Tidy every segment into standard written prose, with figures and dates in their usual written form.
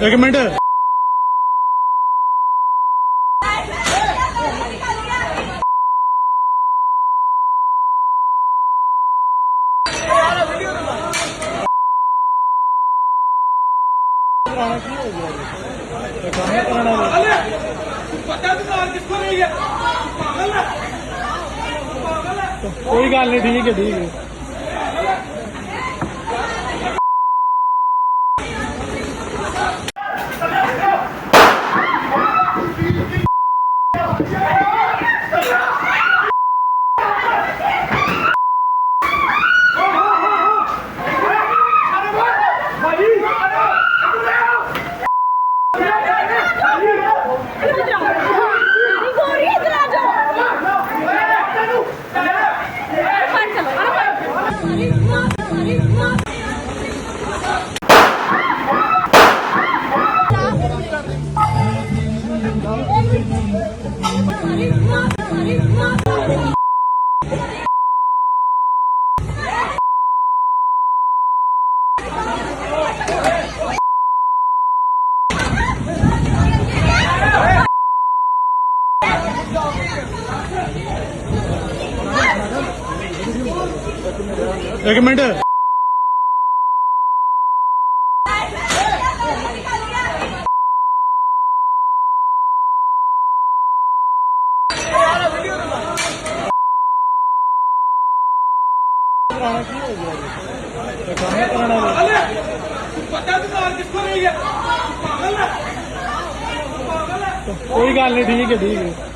एक मिनट। कोई गल नहीं, ठीक है ठीक है। एक मिनट। कोई गल नहीं, ठीक है ठीक है।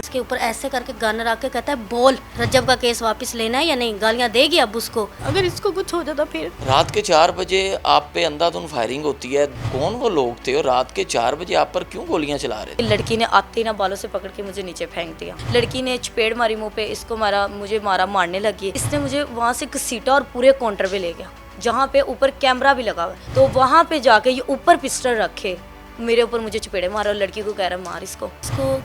के ऊपर ऐसे करके गन रख के कहता है बोल रज्जब का केस वापस लेना है या नहीं। गालियां देगी अब उसको, अगर इसको कुछ हो जाता फिर। रात के 4 बजे आप पे अंधाधुंध फायरिंग होती है, कौन वो लोग थे और रात के 4 बजे आप पर क्यों गोलियां चला रहे थे? लड़की ने आते ही ना बालों से पकड़ के मुझे नीचे फेंक दिया। लड़की ने चपेड़ मारी मुंह पे, इसको मारा, मुझे मारा, मारने लगी। इसने मुझे वहाँ से घसीटा और पूरे काउंटर पे ले गया जहाँ पे ऊपर कैमरा भी लगा हुआ है। तो वहाँ पे जाके ये ऊपर पिस्टल रखे मेरे ऊपर मुझे चपेड़े मारा और लड़की को कह रहा मार इसको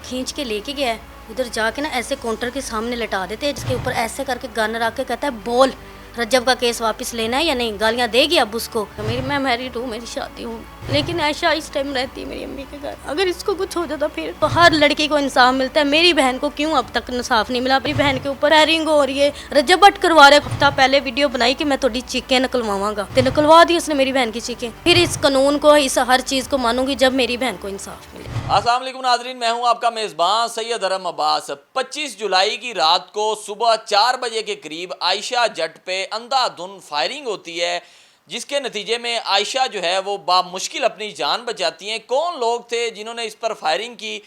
खींच के लेके गया है। उधर जाके ना ऐसे काउंटर के सामने लटा देते हैं, जिसके ऊपर ऐसे करके गन रख के कहता है बोल रज्जब का केस वापस लेना है या नहीं। गालियां देगी अब उसको। मैं मैरिड हूँ, मेरी शादी हूँ, लेकिन ऐशा इस टाइम रहती है मेरी अम्मी के घर। अगर इसको कुछ हो जाता फिर। तो हर लड़की को इंसाफ मिलता है, मेरी बहन को क्यों अब तक इंसाफ नहीं मिला? मेरी बहन के ऊपर फायरिंग हो रही है, रज्जब भट्ट करवा रहे। हफ्ता पहले वीडियो बनाई कि मैं थोड़ी चीखें निकलवाऊंगा, तो निकलवा दी उसने मेरी बहन की चीखें। फिर इस कानून को, इस हर चीज को मानूंगी जब मेरी बहन को इंसाफ मिले। अस्सलाम वालेकुम नाज़रीन, मैं हूं आपका मेज़बान सैयद अरम अब्बास। 25 जुलाई की रात को सुबह 4 बजे के करीब आयशा जट पे अंधाधुंध फायरिंग होती है, जिसके नतीजे में आयशा जो है वो बामुश्किल अपनी जान बचाती हैं। कौन लोग थे जिन्होंने इस पर फायरिंग की,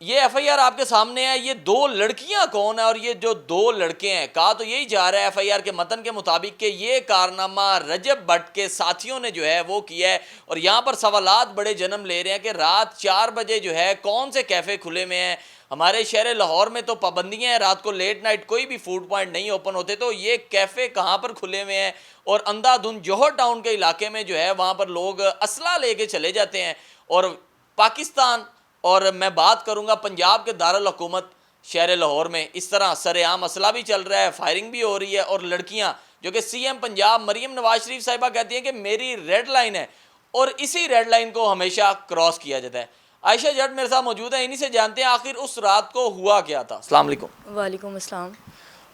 ये एफआईआर आपके सामने है। ये 2 लड़कियां कौन है और ये जो 2 लड़के हैं, कहा तो यही जा रहा है एफआईआर के मतन के मुताबिक कि ये कारनामा रजब भट्ट के साथियों ने जो है वो किया है। और यहाँ पर सवालात बड़े जन्म ले रहे हैं कि रात 4 बजे जो है कौन से कैफ़े खुले में हैं। हमारे शहर लाहौर में तो पाबंदियाँ हैं, रात को लेट नाइट कोई भी फूड पॉइंट नहीं ओपन होते, तो ये कैफ़े कहाँ पर खुले हुए हैं। और अंधाधुंध जौहर टाउन के इलाके में जो है वहाँ पर लोग असला लेके चले जाते हैं। और पाकिस्तान और मैं बात करूंगा पंजाब के दारुल हुकूमत शहर लाहौर में इस तरह सरेआम असला भी चल रहा है, फायरिंग भी हो रही है। और लड़कियां जो कि सीएम पंजाब मरीम नवाज शरीफ साहिबा कहती हैं कि मेरी रेड लाइन है और इसी रेड लाइन को हमेशा क्रॉस किया जाता है। आयशा जट मेरे साथ मौजूद है, इन्हीं से जानते हैं आखिर उस रात को हुआ क्या था। अस्सलाम वालेकुम। वालेकुम अस्सलाम।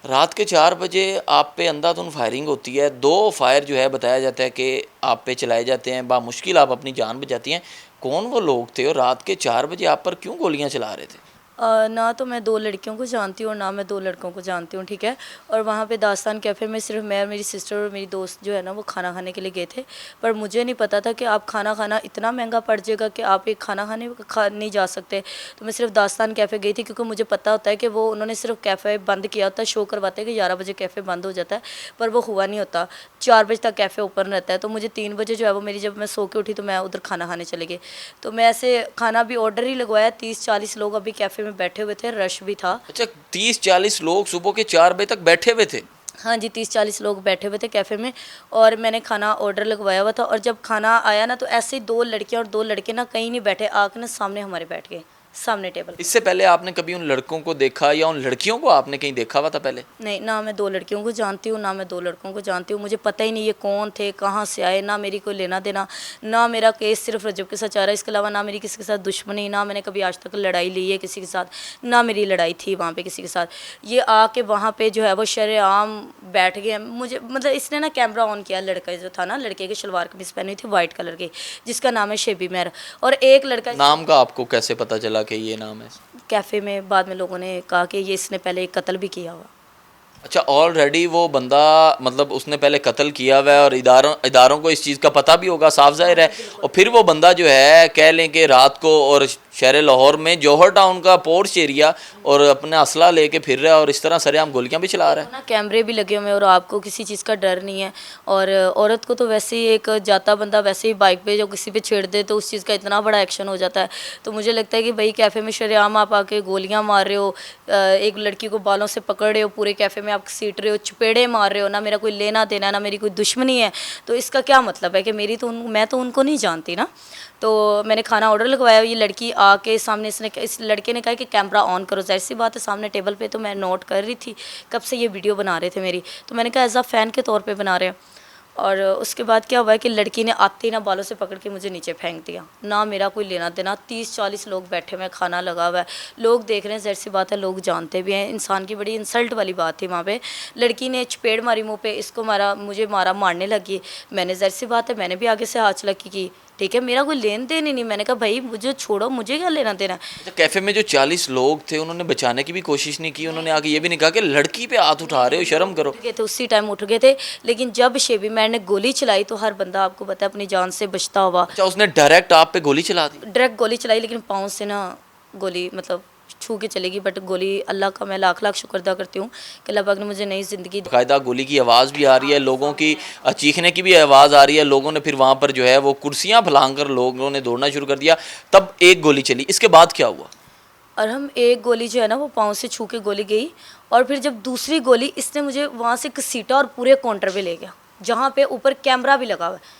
रात के 4 बजे आप पे अंधाधुंध फायरिंग होती है, 2 फायर जो है बताया जाता है कि आप पे चलाए जाते हैं, बामुश्किल आप अपनी जान बचाती हैं। कौन वो लोग थे और रात के 4 बजे आप पर क्यों गोलियां चला रहे थे? ना तो मैं 2 लड़कियों को जानती हूँ और ना मैं 2 लड़कों को जानती हूँ, ठीक है। और वहाँ पे दास्तान कैफ़े में सिर्फ मैं और मेरी सिस्टर और मेरी दोस्त जो है ना वो खाना खाने के लिए गए थे। पर मुझे नहीं पता था कि आप खाना खाना इतना महंगा पड़ जाएगा कि आप एक खाना नहीं जा सकते। तो मैं सिर्फ दास्तान कैफ़े गई थी क्योंकि मुझे पता होता है कि वो उन्होंने सिर्फ कैफ़े बंद किया होता है, शो करवाते हैं कि 11 बजे कैफ़े बंद हो जाता है, पर वो हुआ नहीं होता। 4 बजे तक कैफ़े ओपन रहता है। तो मुझे 3 बजे जो है वो मेरी, जब मैं सो के उठी तो मैं उधर खाना खाने चले गई। तो मैं ऐसे खाना भी ऑर्डर ही लगवाया। 30-40 लोग अभी कैफ़े में बैठे हुए थे, रश भी था। अच्छा, 30-40 लोग सुबह के 4 बजे तक बैठे हुए थे? हाँ जी, 30-40 लोग बैठे हुए थे कैफ़े में और मैंने खाना ऑर्डर लगवाया हुआ था। और जब खाना आया ना तो ऐसे ही 2 लड़कियाँ और 2 लड़के ना कहीं नहीं बैठे, आके ना सामने हमारे बैठ गए, सामने टेबल। इससे पहले आपने कभी उन लड़कों को देखा या उन लड़कियों को आपने कहीं देखा हुआ था पहले? नहीं, ना मैं 2 लड़कियों को जानती हूँ, ना मैं 2 लड़कों को जानती हूँ। मुझे पता ही नहीं ये कौन थे, कहाँ से आए, ना मेरी कोई लेना देना, ना मेरा केस सिर्फ रजब के साथ चल रहा है। इसके अलावा ना मेरी किसी के साथ दुश्मनी, ना मैंने कभी आज तक लड़ाई ली है किसी के साथ, ना मेरी लड़ाई थी वहाँ पे किसी के साथ। ये आके वहाँ पे जो है वो शरेआम बैठ गए। मुझे मतलब इसने ना कैमरा ऑन किया, लड़का जो था ना, लड़के की शलवार कमीज पहनी थी वाइट कलर की, जिसका नाम है शेबी मेहर। और एक लड़का, नाम का आपको कैसे पता चला कि ये नाम है? कैफ़े में बाद में लोगों ने कहा कि ये इसने पहले एक कत्ल भी किया हुआ। अच्छा, ऑलरेडी वो बंदा मतलब उसने पहले कत्ल किया हुआ है और इदारों को इस चीज़ का पता भी होगा, साफ जाहिर है। और फिर वो बंदा जो है कह लें कि रात को और शहर लाहौर में जौहर टाउन का पोर्च एरिया और अपना असला लेके फिर रहा है और इस तरह सरेआम गोलियां भी चला रहा है। ना कैमरे भी लगे हुए हैं और आपको किसी चीज़ का डर नहीं है। और औरत को तो वैसे ही एक जाता बंदा वैसे ही बाइक पे जो किसी पे छेड़ दे तो उस चीज़ का इतना बड़ा एक्शन हो जाता है। तो मुझे लगता है कि भाई कैफ़े में शरेआम आप आके गोलियां मार रहे हो, एक लड़की को बालों से पकड़ रहे हो, पूरे कैफ़े में आप सीट रहे हो, चपेड़े मार रहे हो, ना मेरा कोई लेना देना, ना मेरी कोई दुश्मनी है, तो इसका क्या मतलब है कि मैं तो उनको नहीं जानती ना। तो मैंने खाना ऑर्डर लगवाया। ये लड़की आके सामने इस लड़के ने कहा कि कैमरा ऑन करो। ज़ाहिर सी बात है सामने टेबल पे, तो मैं नोट कर रही थी कब से ये वीडियो बना रहे थे मेरी, तो मैंने कहा एज अ फ़ैन के तौर पे बना रहे हैं। और उसके बाद क्या हुआ है कि लड़की ने आते ही ना बालों से पकड़ के मुझे नीचे फेंक दिया। ना मेरा कोई लेना देना, 30-40 लोग बैठे हुए हैं, खाना लगा हुआ है, लोग देख रहे हैं, ज़ाहिर सी बात है लोग जानते भी हैं। इंसान की बड़ी इंसल्ट वाली बात थी वहाँ पे। लड़की ने चपेड़ मारी मुँह पे, इसको मारा, मुझे मारा, मारने लगी। मैंने, ज़ाहिर सी बात है मैंने भी आगे से हाथ चलाकी की, ठीक है, मेरा कोई लेन देन ही नहीं। मैंने कहा भाई मुझे छोड़ो, मुझे क्या लेना देना। अच्छा, कैफ़े में जो 40 लोग थे उन्होंने बचाने की भी कोशिश नहीं की? उन्होंने आगे ये भी नहीं कहा कि लड़की पे हाथ उठा रहे हो, शर्म करो? उठ गए थे, उसी टाइम उठ गए थे। लेकिन जब शेबी मैन ने गोली चलाई तो हर बंदा आपको पता है अपनी जान से बचता हुआ, अच्छा, उसने डायरेक्ट आप पे गोली चला दी? डायरेक्ट गोली चलाई, लेकिन पाँव से ना गोली मतलब छू के चलेगी। बट गोली, अल्लाह का मैं लाख लाख शुक्र अदा करती हूँ कि अल्लाह पाक ने मुझे नई ज़िंदगी दी। बाकायदा गोली की आवाज़ भी आ रही है, लोगों की चीखने की भी आवाज़ आ रही है। लोगों ने फिर वहाँ पर जो है वो कुर्सियाँ फैलाकर कर लोगों ने दौड़ना शुरू कर दिया। तब एक गोली चली, इसके बाद क्या हुआ? और हम एक गोली जो है ना वो पाँव से छू के गोली गई। और फिर जब दूसरी गोली, इसने मुझे वहाँ से घसीटा और पूरे काउंटर पे ले गया, जहाँ पे ऊपर कैमरा भी लगा हुआ है।